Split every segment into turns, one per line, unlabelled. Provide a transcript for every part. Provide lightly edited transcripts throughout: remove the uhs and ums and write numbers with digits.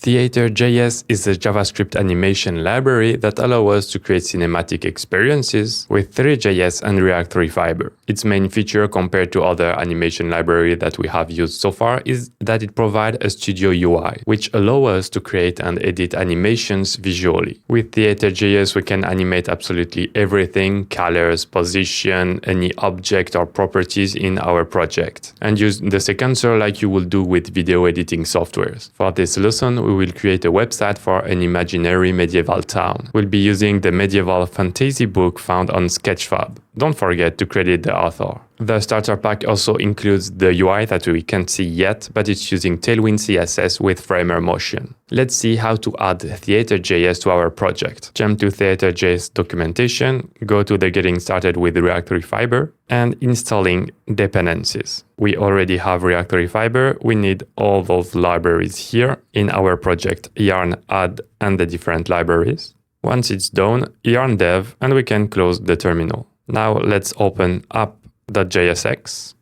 Theater.js is a JavaScript animation library that allows us to create cinematic experiences with Three.js and React Fiber. Its main feature compared to other animation libraries that we have used so far is that it provides a studio UI, which allows us to create and edit animations visually. With Theater.js, we can animate absolutely everything, colors, position, any object or properties in our project, and use the sequencer like you will do with video editing softwares. For this lesson, we will create a website for an imaginary medieval town. We'll be using the medieval fantasy book found on Sketchfab. Don't forget to credit the author. The starter pack also includes the UI that we can't see yet, but it's using Tailwind CSS with Framer Motion. Let's see how to add Theater.js to our project. Jump to Theater.js documentation, go to the Getting Started with React Fiber, and installing dependencies. We already have React Fiber. We need all those libraries here in our project, yarn add and the different libraries. Once it's done, yarn dev, and we can close the terminal. Now let's open app.jsx,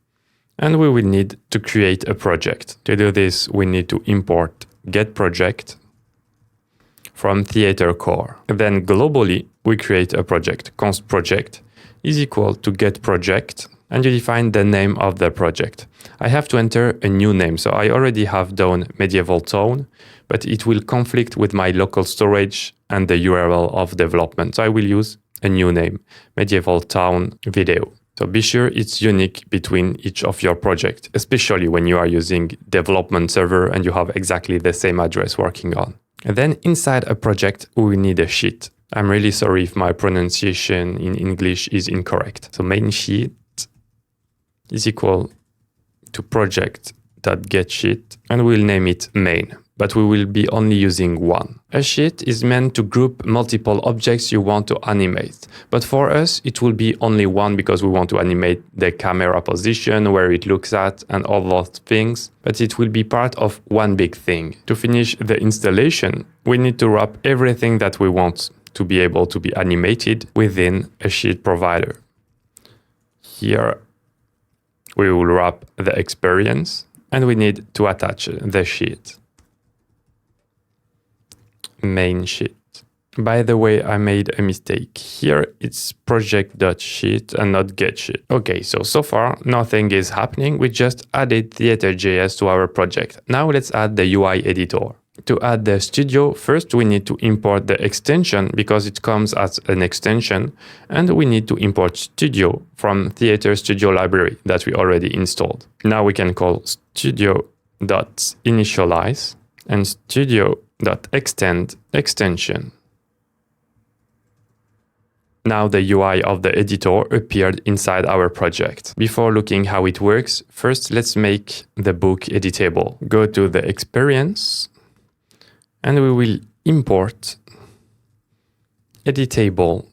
and we will need to create a project. To do this, we need to import getProject from Theater core. Then globally, we create a project. Const project is equal to getProject, and you define the name of the project. I have to enter a new name, so I already have done Medieval Town, but it will conflict with my local storage and the URL of development. So I will use a new name, Medieval Town Video. So be sure it's unique between each of your projects, especially when you are using development server and you have exactly the same address working on. And then inside a project, we need a sheet. I'm really sorry if my pronunciation in English is incorrect. So main sheet is equal to project.getSheet, and we'll name it main, but we will be only using one. A sheet is meant to group multiple objects you want to animate, but for us it will be only one because we want to animate the camera position, where it looks at, and all those things, but it will be part of one big thing. To finish the installation, we need to wrap everything that we want to be able to be animated within a sheet provider. Here we will wrap the experience, and we need to attach the sheet. Main sheet. By the way, I made a mistake. Here it's project.sheet and not getSheet. Okay, so far nothing is happening. We just added Theater.js to our project. Now let's add the UI editor. To add the studio, first we need to import the extension because it comes as an extension, and we need to import studio from Theater Studio library that we already installed. Now we can call studio.initialize and studio.extend extension. Now the UI of the editor appeared inside our project. Before looking how it works, first let's make the book editable. Go to the experience, and we will import editable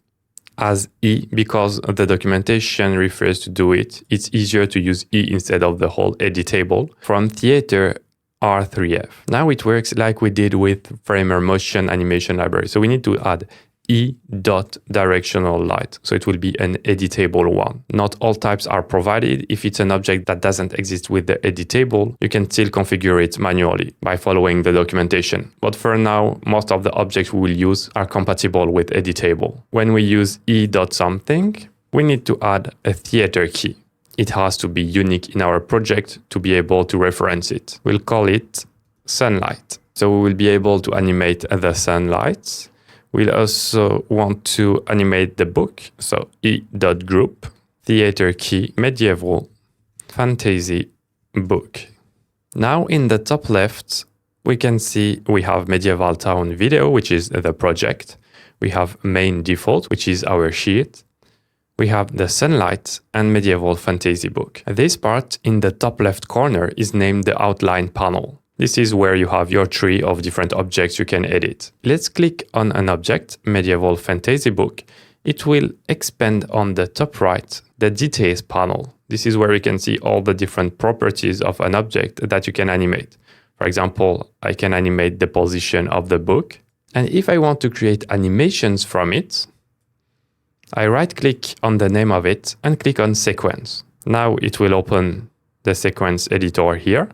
as E because the documentation refers to do it. It's easier to use E instead of the whole editable from Theater R3F. Now it works like we did with Framer Motion animation library. So we need to add E.directional light. So it will be an editable one. Not all types are provided. If it's an object that doesn't exist with the editable, you can still configure it manually by following the documentation. But for now, most of the objects we will use are compatible with editable. When we use E.something, we need to add a theater key. It has to be unique in our project to be able to reference it. We'll call it sunlight. So we will be able to animate the sunlight. We'll also want to animate the book. So E.group, theater key, medieval, fantasy, book. Now in the top left, we can see we have Medieval Town Video, which is the project. We have main default, which is our sheet. We have the sunlight and medieval fantasy book. This part in the top left corner is named the outline panel. This is where you have your tree of different objects you can edit. Let's click on an object, medieval fantasy book. It will expand on the top right, the details panel. This is where you can see all the different properties of an object that you can animate. For example, I can animate the position of the book. And if I want to create animations from it, I right-click on the name of it and click on Sequence. Now it will open the sequence editor here.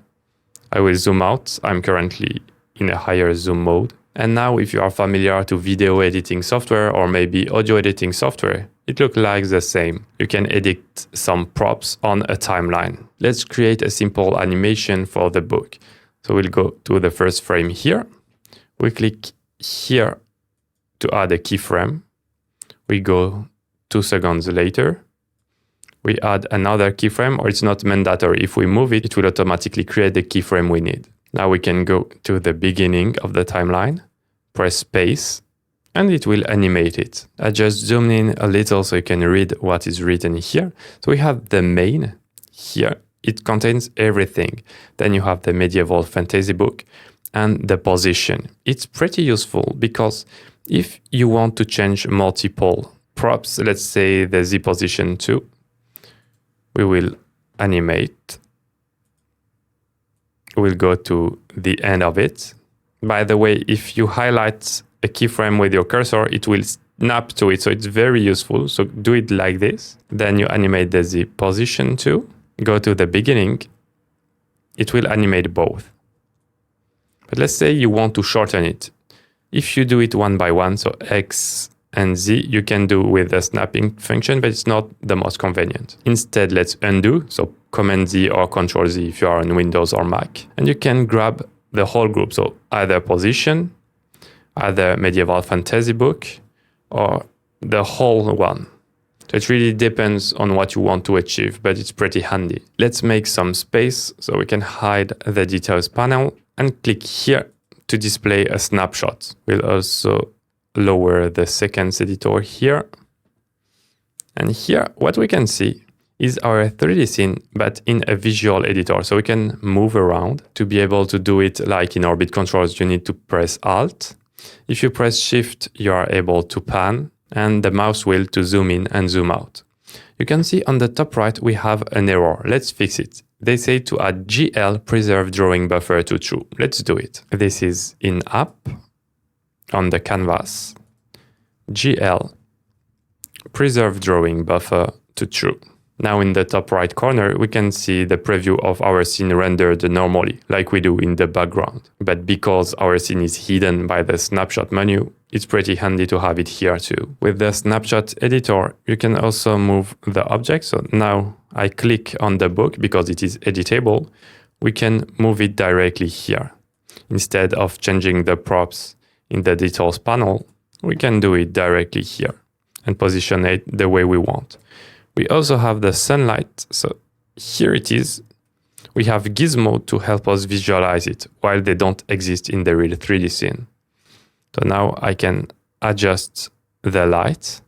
I will zoom out. I'm currently in a higher zoom mode. And now if you are familiar to video editing software or maybe audio editing software, it looks like the same. You can edit some props on a timeline. Let's create a simple animation for the book. So we'll go to the first frame here. We click here to add a keyframe. We go 2 seconds later. We add another keyframe, or it's not mandatory. If we move it, it will automatically create the keyframe we need. Now we can go to the beginning of the timeline, press space, and it will animate it. I just zoomed in a little so you can read what is written here. So we have the main here. It contains everything. Then you have the medieval fantasy book and the position. It's pretty useful because if you want to change multiple props, let's say the Z position 2, we will animate. We'll go to the end of it. By the way, if you highlight a keyframe with your cursor, it will snap to it. So it's very useful. So do it like this. Then you animate the Z position 2. Go to the beginning. It will animate both. But let's say you want to shorten it. If you do it one by one, so X and Z, you can do with the snapping function, but it's not the most convenient. Instead, let's undo. So Command Z or Control Z if you are on Windows or Mac. And you can grab the whole group. So either position, either medieval fantasy book, or the whole one. So it really depends on what you want to achieve, but it's pretty handy. Let's make some space so we can hide the details panel and click here to display a snapshot. We'll also lower the seconds editor here. And here, what we can see is our 3D scene, but in a visual editor. So we can move around. To be able to do it like in Orbit Controls, you need to press Alt. If you press Shift, you are able to pan, and the mouse wheel to zoom in and zoom out. You can see on the top right, we have an error. Let's fix it. They say to add GL preserve drawing buffer to true. Let's do it. This is in app on the canvas. GL preserve drawing buffer to true. Now in the top right corner, we can see the preview of our scene rendered normally, like we do in the background. But because our scene is hidden by the snapshot menu, it's pretty handy to have it here too. With the snapshot editor, you can also move the object. So now I click on the book because it is editable. We can move it directly here. Instead of changing the props in the details panel, we can do it directly here and position it the way we want. We also have the sunlight. So here it is. We have Gizmo to help us visualize it while they don't exist in the real 3D scene. So now I can adjust the light.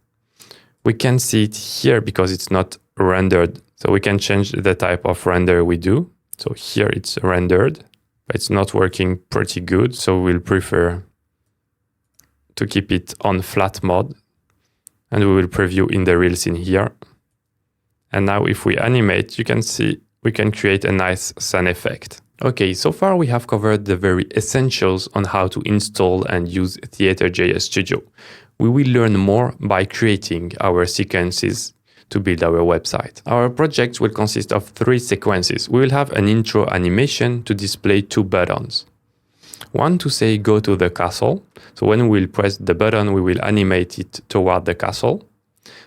We can see it here because it's not rendered. So we can change the type of render we do. So here it's rendered, but it's not working pretty good. So we'll prefer to keep it on flat mode. And we will preview in the real scene here. And now if we animate, you can see we can create a nice sun effect. Okay, so far we have covered the very essentials on how to install and use Theatre.js Studio. We will learn more by creating our sequences to build our website. Our project will consist of 3 sequences. We will have an intro animation to display 2 buttons. One to say go to the castle. So when we will press the button, we will animate it toward the castle.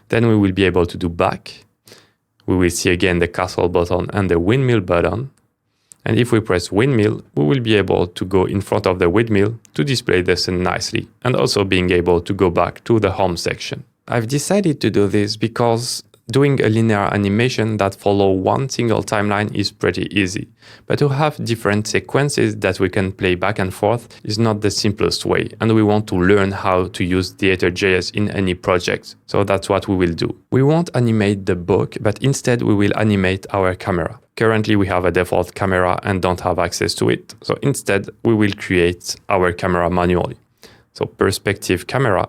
Then we will be able to do back. We will see again the castle button and the windmill button. And if we press windmill, we will be able to go in front of the windmill to display the scene nicely, and also being able to go back to the home section. I've decided to do this because doing a linear animation that follow one single timeline is pretty easy. But to have different sequences that we can play back and forth is not the simplest way, and we want to learn how to use Theatre.js in any project. So that's what we will do. We won't animate the book, but instead we will animate our camera. Currently we have a default camera and don't have access to it. So instead we will create our camera manually. So perspective camera.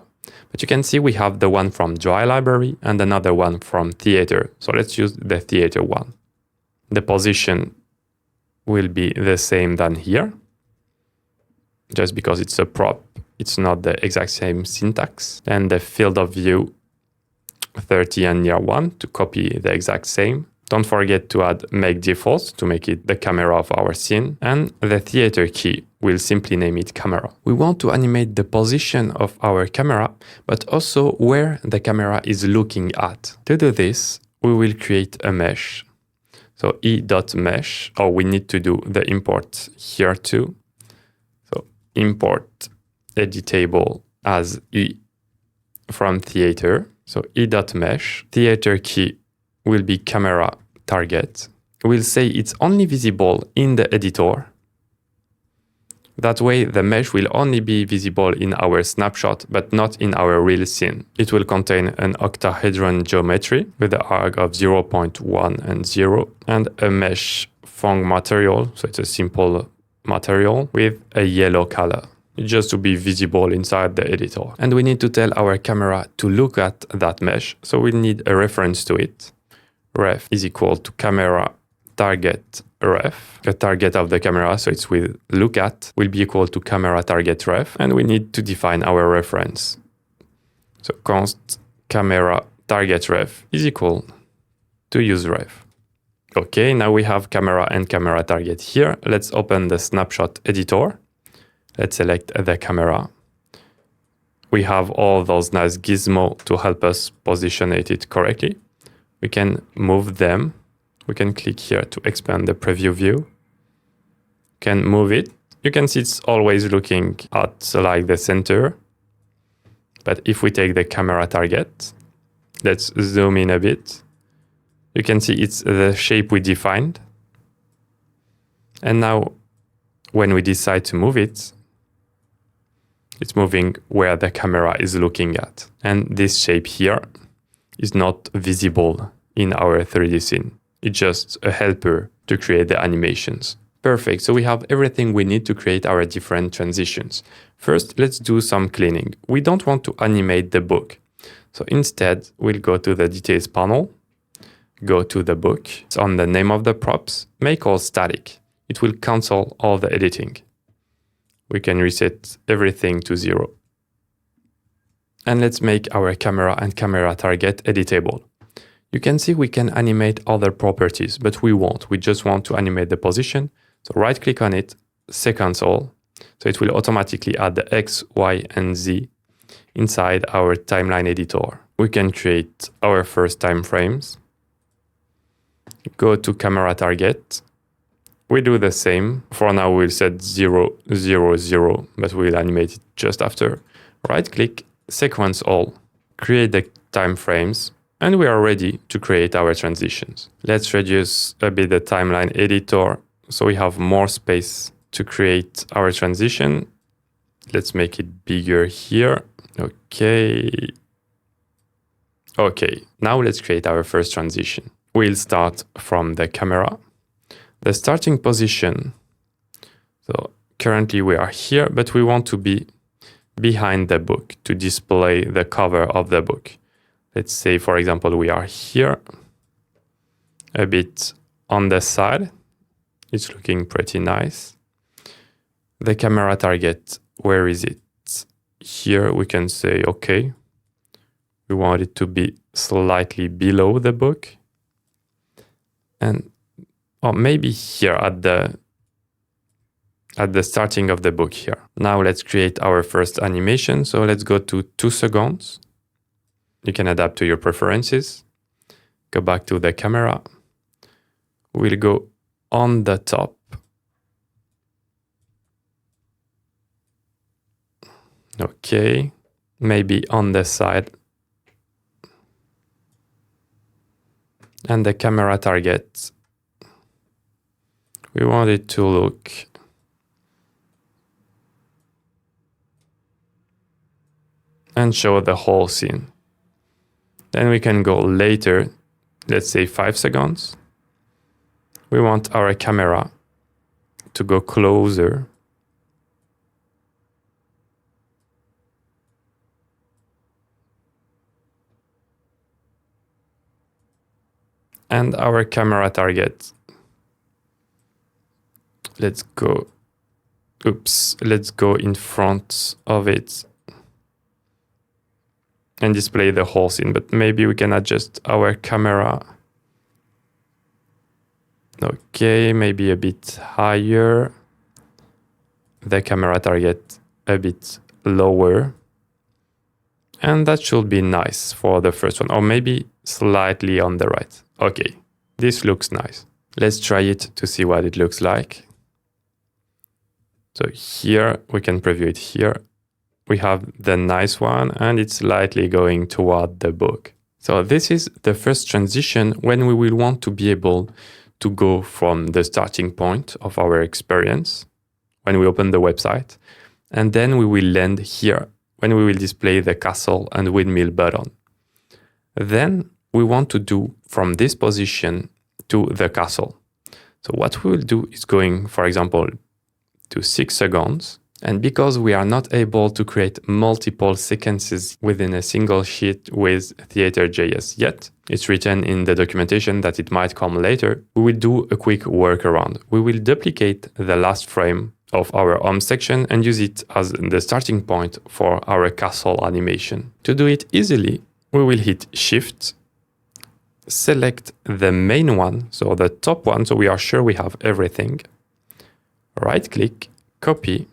But you can see we have the one from Dry Library and another one from Theatre. So let's use the Theatre one. The position will be the same than here. Just because it's a prop, it's not the exact same syntax. And the field of view 30 and near 1 to copy the exact same. Don't forget to add make default to make it the camera of our scene. And the Theatre key We'll simply name it camera. We want to animate the position of our camera, but also where the camera is looking at. To do this, we will create a mesh. So e.mesh, or we need to do the import here too. So import editable as e from theater. So e.mesh, theater key will be camera target. We'll say it's only visible in the editor. That way, the mesh will only be visible in our snapshot, but not in our real scene. It will contain an octahedron geometry with the arc of 0.1 and 0, and a mesh Phong material, so it's a simple material with a yellow color, just to be visible inside the editor. And we need to tell our camera to look at that mesh, so we need a reference to it. Ref is equal to camera target ref. The target of the camera, so it's with look at, will be equal to camera target ref, and we need to define our reference. So const camera target ref is equal to use ref. Okay, now we have camera and camera target here. Let's open the snapshot editor. Let's select the camera. We have all those nice gizmos to help us position it correctly. We can move them. We can click here to expand the preview view. Can move it. You can see it's always looking at like the center. But if we take the camera target, let's zoom in a bit. You can see it's the shape we defined. And now when we decide to move it, it's moving where the camera is looking at. And this shape here is not visible in our 3D scene. It's just a helper to create the animations. Perfect, so we have everything we need to create our different transitions. First, let's do some cleaning. We don't want to animate the book. So instead, we'll go to the details panel, go to the book. It's on the name of the props, make all static. It will cancel all the editing. We can reset everything to 0. And let's make our camera and camera target editable. You can see we can animate other properties, but we won't. We just want to animate the position. So right click on it, sequence all. So it will automatically add the X, Y, and Z inside our timeline editor. We can create our first time frames. Go to camera target. We do the same. For now, we'll set 0, 0, 0, but we'll animate it just after. Right click, sequence all. Create the time frames. And we are ready to create our transitions. Let's reduce a bit the timeline editor so we have more space to create our transition. Let's make it bigger here. Okay. Okay, now let's create our first transition. We'll start from the camera. The starting position. So currently we are here, but we want to be behind the book to display the cover of the book. Let's say, for example, we are here, a bit on the side. It's looking pretty nice. The camera target, where is it? Here we can say, okay, we want it to be slightly below the book. And or maybe here at the starting of the book here. Now let's create our first animation. So let's go to 2 seconds. You can adapt to your preferences. Go back to the camera. We'll go on the top. Okay, maybe on the side. And the camera target, we want it to look and show the whole scene. Then we can go later, let's say 5 seconds. We want our camera to go closer. And our camera target, let's go in front of it and display the whole scene, but maybe we can adjust our camera. Okay, maybe a bit higher. the camera target a bit lower. And that should be nice for the first one, or maybe slightly on the right. Okay, this looks nice. Let's try it to see what it looks like. So here, we can preview it here. We have the nice one, and it's slightly going toward the book. So this is the first transition when we will want to be able to go from the starting point of our experience when we open the website, and then we will land here when we will display the castle and windmill button. Then we want to do from this position to the castle. So what we will do is going, for example, to 6 seconds. And because we are not able to create multiple sequences within a single sheet with Theater.js yet, it's written in the documentation that it might come later, we will do a quick workaround. We will duplicate the last frame of our home section and use it as the starting point for our castle animation. To do it easily, we will hit Shift, select the main one, so the top one, so we are sure we have everything. Right-click, copy.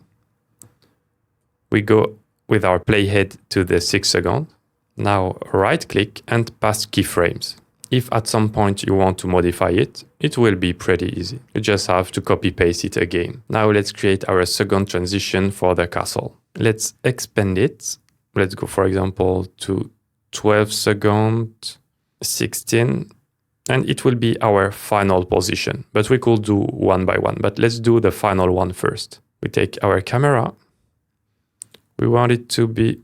We go with our playhead to the 6 second. Now right-click and pass keyframes. If at some point you want to modify it, it will be pretty easy. You just have to copy-paste it again. Now let's create our second transition for the castle. Let's expand it. Let's go, for example, to 12 seconds, 16, and it will be our final position. But we could do one by one, but let's do the final one first. We take our camera. We want it to be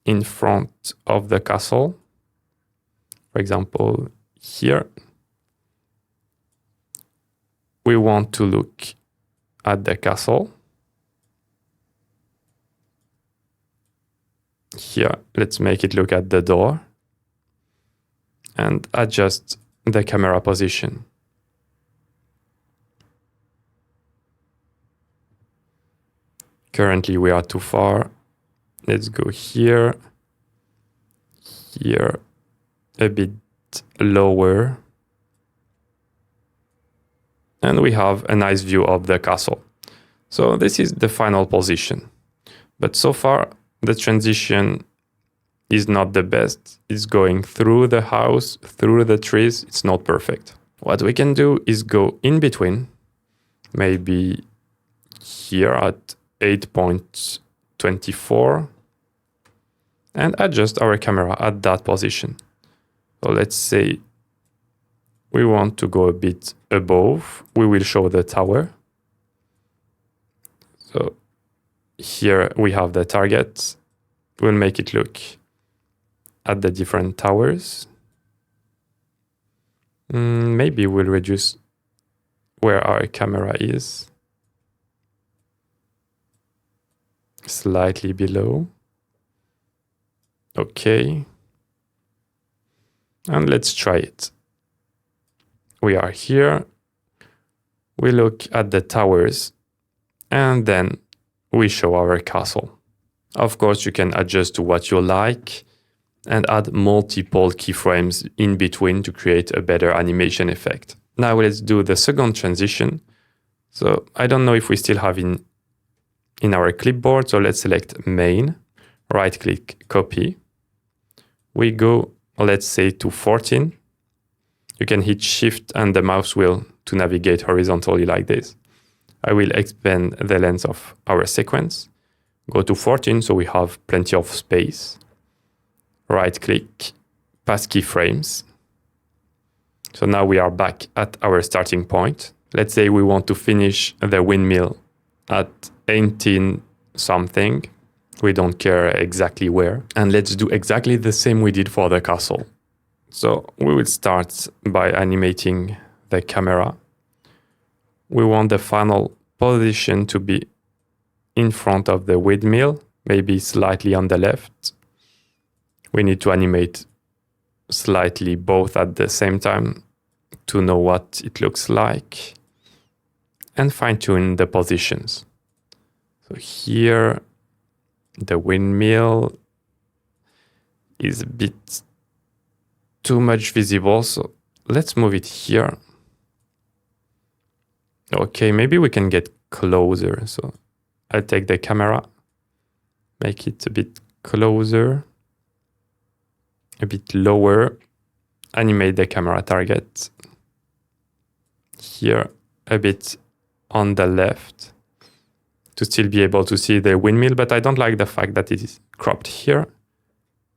in front of the castle. For example, here. We want to look at the castle. Here, let's make it look at the door. And adjust the camera position. Currently, we are too far. Let's go here, here, a bit lower. And we have a nice view of the castle. So this is the final position. But so far, the transition is not the best. It's going through the house, through the trees. It's not perfect. What we can do is go in between, maybe here at 8.24, and adjust our camera at that position. So let's say we want to go a bit above. We will show the tower. So here we have the target. We'll make it look at the different towers. Maybe we'll reduce where our camera is. Slightly below. Okay. And let's try it. We are here. We look at the towers. And then we show our castle. Of course, you can adjust to what you like and add multiple keyframes in between to create a better animation effect. Now let's do the second transition. So I don't know if we still have in our clipboard. So let's select main, right click, copy. We go, let's say, to 14. You can hit Shift and the mouse wheel to navigate horizontally like this. I will expand the length of our sequence. Go to 14 so we have plenty of space. Right click, pass keyframes. So now we are back at our starting point. Let's say we want to finish the windmill at 18 something. We don't care exactly where. And let's do exactly the same we did for the castle. So we will start by animating the camera. We want the final position to be in front of the windmill, maybe slightly on the left. We need to animate slightly both at the same time to know what it looks like and fine-tune the positions. So here, the windmill is a bit too much visible, so let's move it here. Okay, maybe we can get closer. So I'll take the camera, make it a bit closer, a bit lower, animate the camera target here a bit on the left to still be able to see the windmill, but I don't like the fact that it is cropped here.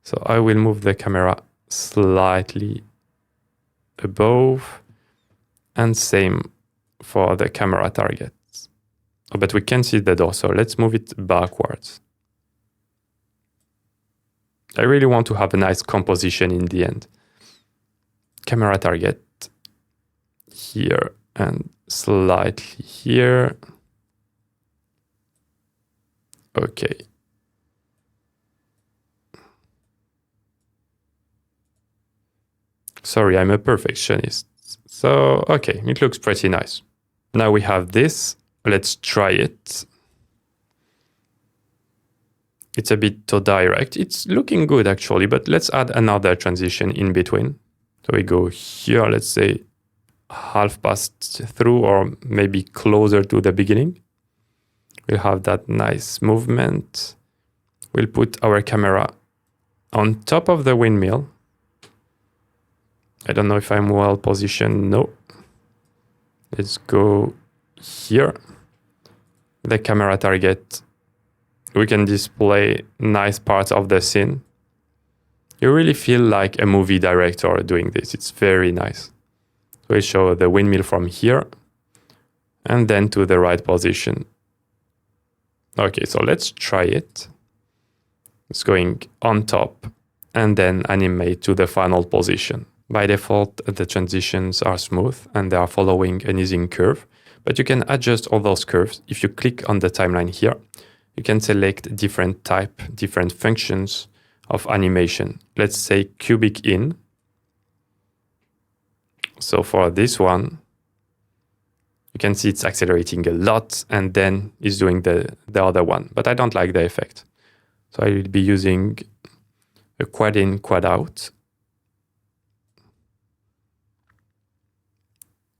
So I will move the camera slightly above, and same for the camera targets. Oh, but we can see the door, so let's move it backwards. I really want to have a nice composition in the end. Camera target here and slightly here. Okay. Sorry, I'm a perfectionist. So, okay, it looks pretty nice. Now we have this. Let's try it. It's a bit too direct. It's looking good actually, but let's add another transition in between. So we go here, let's say half past through, or maybe closer to the beginning. We'll have that nice movement. We'll put our camera on top of the windmill. I don't know if I'm well positioned. No. Let's go here. The camera target. We can display nice parts of the scene. You really feel like a movie director doing this. It's very nice. We show the windmill from here and then to the right position. Okay, so let's try it. It's going on top and then animate to the final position. By default, the transitions are smooth and they are following an easing curve, but you can adjust all those curves. If you click on the timeline here, you can select different functions of animation. Let's say cubic in. So for this one, you can see it's accelerating a lot and then it's doing the other one, but I don't like the effect. So I will be using a quad in, quad out.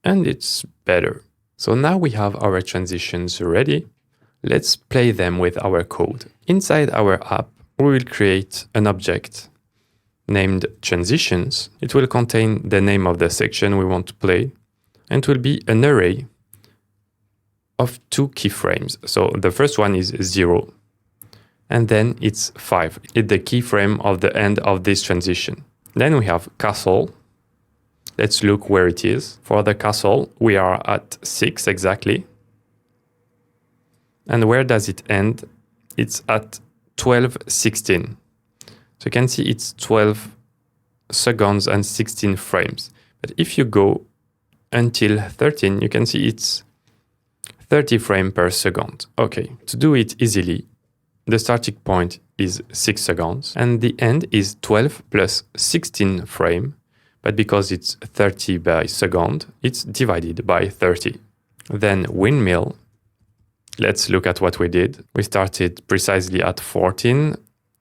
And it's better. So now we have our transitions ready. Let's play them with our code. Inside our app, we will create an object named transitions. It will contain the name of the section we want to play, and it will be an array of 2 keyframes. So the first one is 0, and then it's 5. It's the keyframe of the end of this transition. Then we have castle. Let's look where it is. For the castle, we are at 6 exactly. And where does it end? It's at 12:16. So you can see it's 12 seconds and 16 frames. But if you go until 13, you can see it's 30 frames per second. Okay, to do it easily, the starting point is 6 seconds and the end is 12 plus 16 frame. But because it's 30 by second, it's divided by 30. Then windmill. Let's look at what we did. We started precisely at 14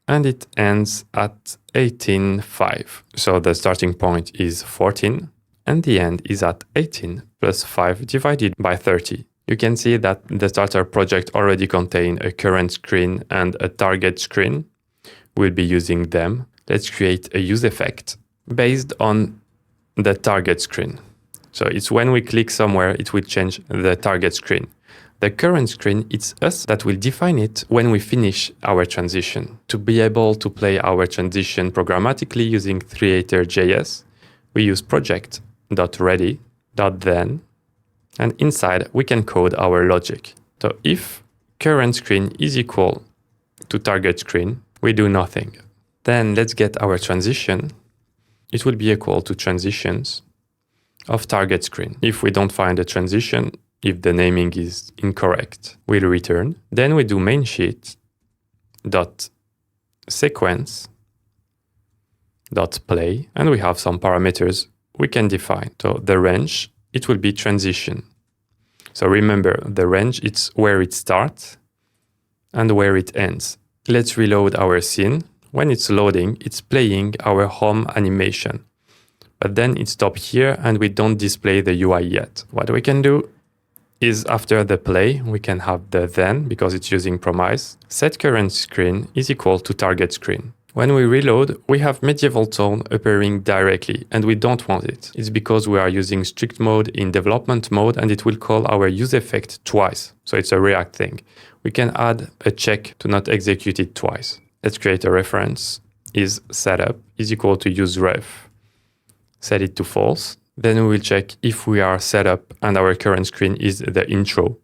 and it ends at 18.5. So the starting point is 14 and the end is at 18 plus 5 divided by 30. You can see that the starter project already contains a current screen and a target screen. We'll be using them. Let's create a use effect based on the target screen. So it's when we click somewhere, it will change the target screen. The current screen, it's us that will define it when we finish our transition. To be able to play our transition programmatically using Creator.js, we use project.ready.then, and inside we can code our logic. So if current screen is equal to target screen, we do nothing. Then let's get our transition. It will be equal to transitions of target screen. If we don't find a transition, if the naming is incorrect, we'll return. Then we do main sheet dot sequence dot play, and we have some parameters we can define. So the range, it will be transition. So remember, the range, it's where it starts and where it ends. Let's reload our scene. When it's loading, it's playing our home animation. But then it stops here and we don't display the UI yet. What we can do is after the play, we can have the then because it's using promise. Set current screen is equal to target screen. When we reload, we have medieval tone appearing directly, and we don't want it. It's because we are using strict mode in development mode, and it will call our use effect twice. So it's a React thing. We can add a check to not execute it twice. Let's create a reference. Is setup is equal to useRef. Set it to false. Then we will check if we are set up and our current screen is the intro.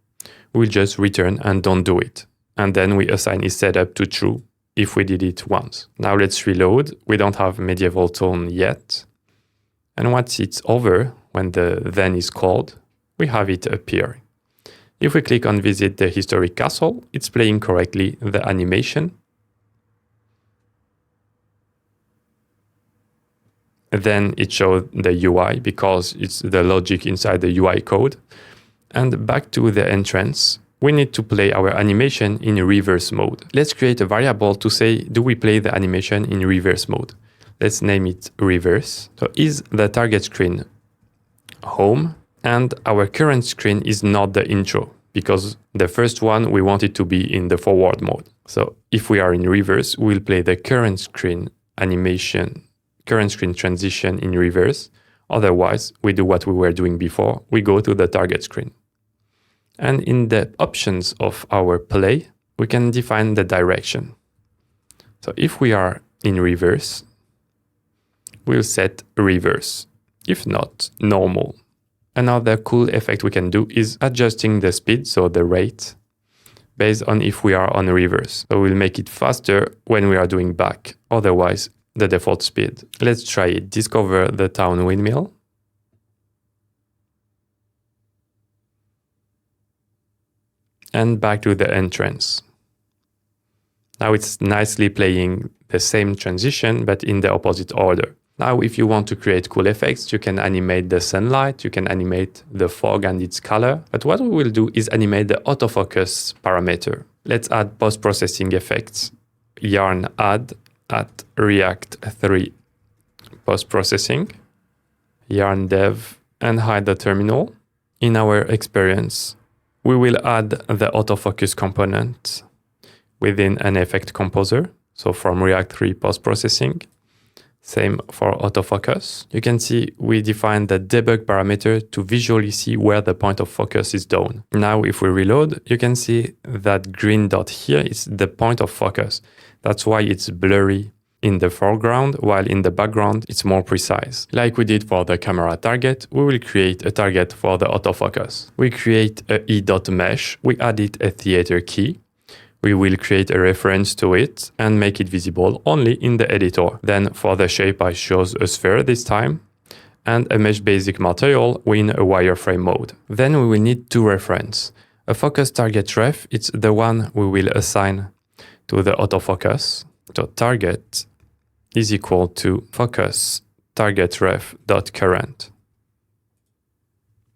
We'll just return and don't do it. And then we assign is setup to true if we did it once. Now let's reload. We don't have medieval tone yet. And once it's over, when the then is called, we have it appear. If we click on visit the historic castle, it's playing correctly the animation. Then it showed the UI because it's the logic inside the UI code. And back to the entrance, we need to play our animation in reverse mode. Let's create a variable to say, do we play the animation in reverse mode? Let's name it reverse. So is the target screen home? And our current screen is not the intro because the first one we want it to be in the forward mode. So if we are in reverse, we'll play the current screen animation, current screen transition in reverse. Otherwise, we do what we were doing before. We go to the target screen. And in the options of our play, we can define the direction. So if we are in reverse, we'll set reverse. If not, normal. Another cool effect we can do is adjusting the speed, so the rate, based on if we are on reverse. So we'll make it faster when we are doing back. Otherwise, the default speed. Let's try it. Discover the town windmill. And back to the entrance. Now it's nicely playing the same transition, but in the opposite order. Now, if you want to create cool effects, you can animate the sunlight, you can animate the fog and its color. But what we will do is animate the autofocus parameter. Let's add post-processing effects. Yarn add at React 3 post-processing. Yarn dev and hide the terminal. In our experience, we will add the autofocus component within an effect composer. So from React 3 post-processing. Same for autofocus. You can see we define the debug parameter to visually see where the point of focus is down. Now, if we reload, you can see that green dot here is the point of focus. That's why it's blurry in the foreground, while in the background, it's more precise. Like we did for the camera target, we will create a target for the autofocus. We create a e.mesh, we added a theater key. We will create a reference to it and make it visible only in the editor. Then for the shape, I chose a sphere this time and a mesh basic material in a wireframe mode. Then we will need two references. A focus target ref, it's the one we will assign to the autofocus. So target is equal to focus target ref dot current.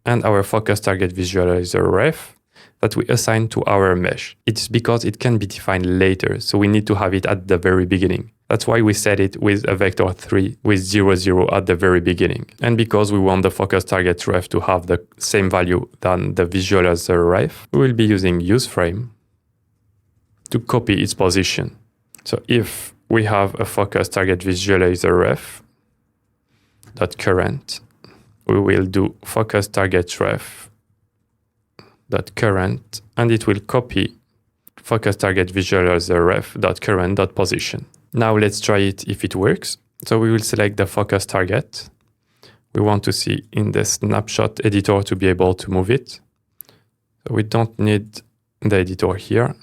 And our focus target visualizer ref that we assign to our mesh. It's because it can be defined later, so we need to have it at the very beginning. That's why we set it with a vector 3 with 0, 0 at the very beginning. And because we want the focus target ref to have the same value than the visualizer ref, we will be using useFrame to copy its position. So if we have a focus target visualizer ref dot current, we will do focus target ref dot current, and it will copy focus target visualizer ref dot current dot position. Now let's try it if it works. So we will select the focus target. We want to see in the snapshot editor to be able to move it. So we don't need the editor here.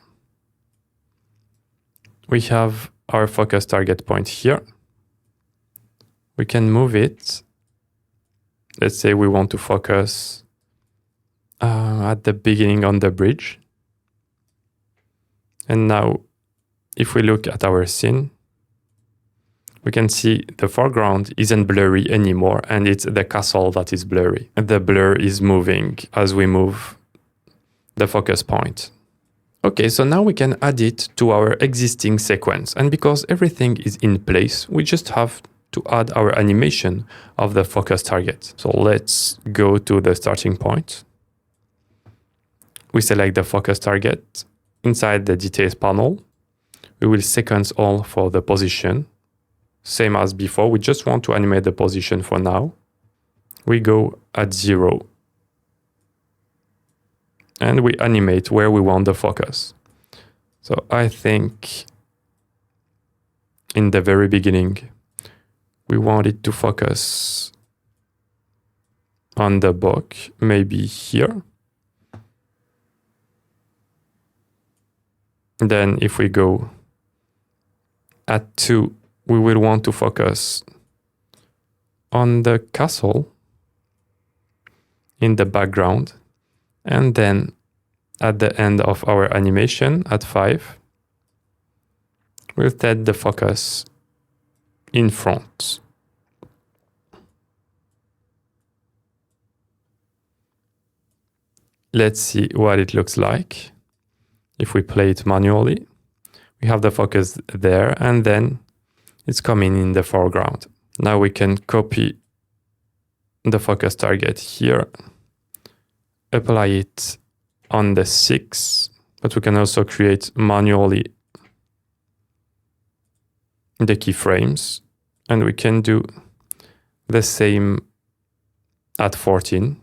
We have our focus target point here. We can move it. Let's say we want to focus at the beginning on the bridge. And now, if we look at our scene, we can see the foreground isn't blurry anymore, and it's the castle that is blurry. The blur is moving as we move the focus point. Okay, so now we can add it to our existing sequence. And because everything is in place, we just have to add our animation of the focus target. So let's go to the starting point. we select the focus target. Inside the details panel, we will sequence all for the position. Same as before, we just want to animate the position for now. We go at 0. And we animate where we want the focus. So I think in the very beginning, we want it to focus on the book, maybe here. Then if we go at 2, we will want to focus on the castle in the background. And then at the end of our animation at 5, we'll set the focus in front. Let's see what it looks like. If we play it manually, we have the focus there, and then it's coming in the foreground. Now we can copy the focus target here, apply it on the 6, but we can also create manually the keyframes, and we can do the same at 14.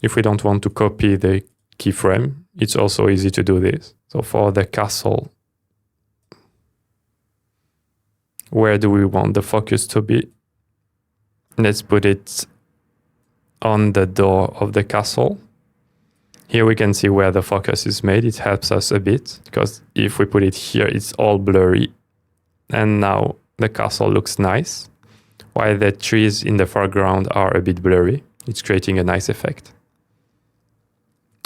If we don't want to copy the keyframe, it's also easy to do this. So for the castle, where do we want the focus to be? Let's put it on the door of the castle. Here we can see where the focus is made. It helps us a bit, because if we put it here, it's all blurry. And now the castle looks nice, while the trees in the foreground are a bit blurry. It's creating a nice effect.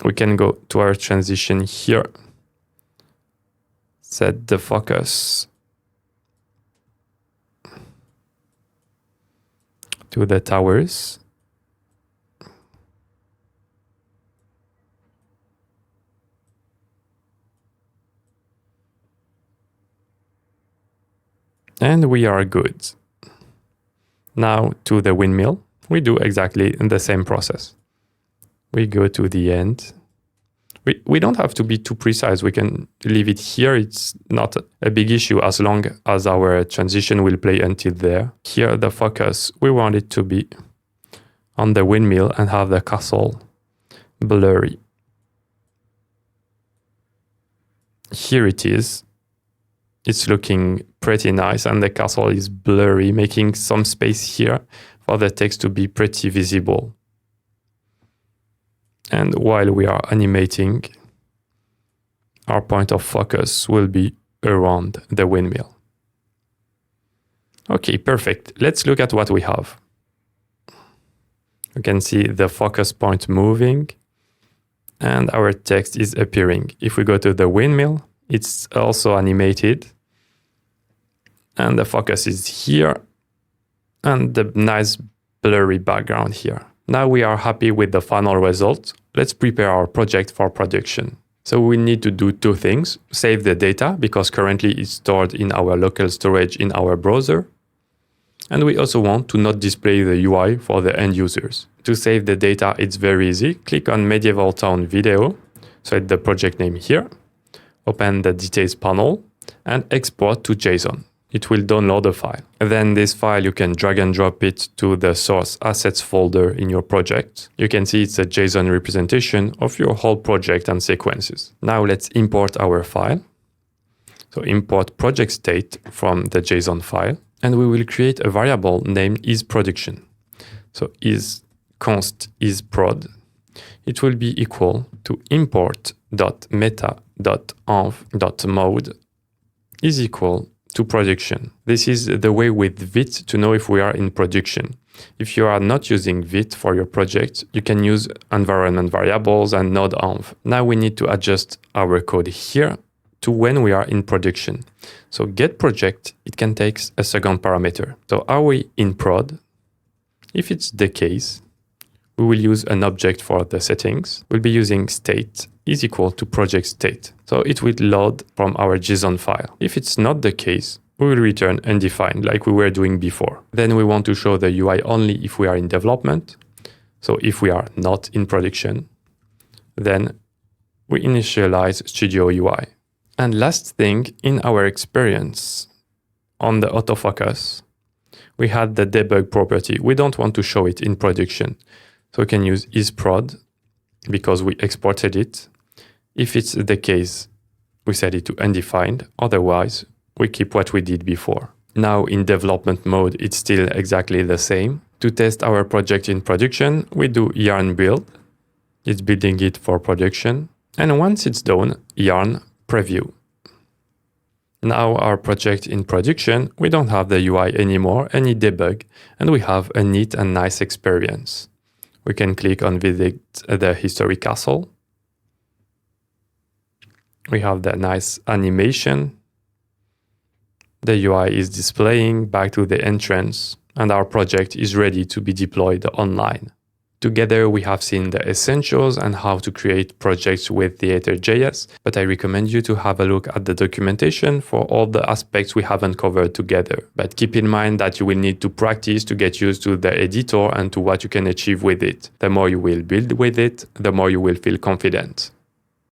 We can go to our transition here, set the focus to the towers. And we are good. Now to the windmill, we do exactly the same process. We go to the end. We don't have to be too precise. We can leave it here. It's not a big issue as long as our transition will play until there. Here, the focus, we want it to be on the windmill and have the castle blurry. Here it is. It's looking pretty nice, and the castle is blurry, making some space here for the text to be pretty visible. And while we are animating, our point of focus will be around the windmill. Okay, perfect. Let's look at what we have. You can see the focus point moving, and our text is appearing. If we go to the windmill, it's also animated, and the focus is here, and the nice blurry background here. Now we are happy with the final result. Let's prepare our project for production. So we need to do two things. Save the data, because currently it's stored in our local storage in our browser. And we also want to not display the UI for the end users. To save the data, it's very easy. Click on Medieval Town Video, set the project name here, open the details panel, and export to JSON. It will download a file. Then this file, you can drag and drop it to the source assets folder in your project. You can see it's a JSON representation of your whole project and sequences. Now let's import our file. So import project state from the JSON file, and we will create a variable named isProduction. So const isprod. It will be equal to import.meta.env.mode is equal to production. This is the way with Vite to know if we are in production. If you are not using Vite for your project, you can use environment variables and node-env. Now we need to adjust our code here to when we are in production. So get project, it can take a second parameter. So are we in prod? If it's the case, we will use an object for the settings. We'll be using state is equal to project state. So it will load from our JSON file. If it's not the case, we will return undefined like we were doing before. Then we want to show the UI only if we are in development. So if we are not in production, then we initialize Studio UI. And last thing, in our experience on the autofocus, we had the debug property. We don't want to show it in production. So we can use isprod because we exported it. If it's the case, we set it to undefined. Otherwise, we keep what we did before. Now in development mode, it's still exactly the same. To test our project in production, we do yarn build. It's building it for production. And once it's done, yarn preview. Now our project in production, we don't have the UI anymore, any debug, and we have a neat and nice experience. We can click on visit the history castle. We have the nice animation. The UI is displaying back to the entrance, and our project is ready to be deployed online. Together, we have seen the essentials and how to create projects with Theater.js, but I recommend you to have a look at the documentation for all the aspects we haven't covered together. But keep in mind that you will need to practice to get used to the editor and to what you can achieve with it. The more you will build with it, the more you will feel confident.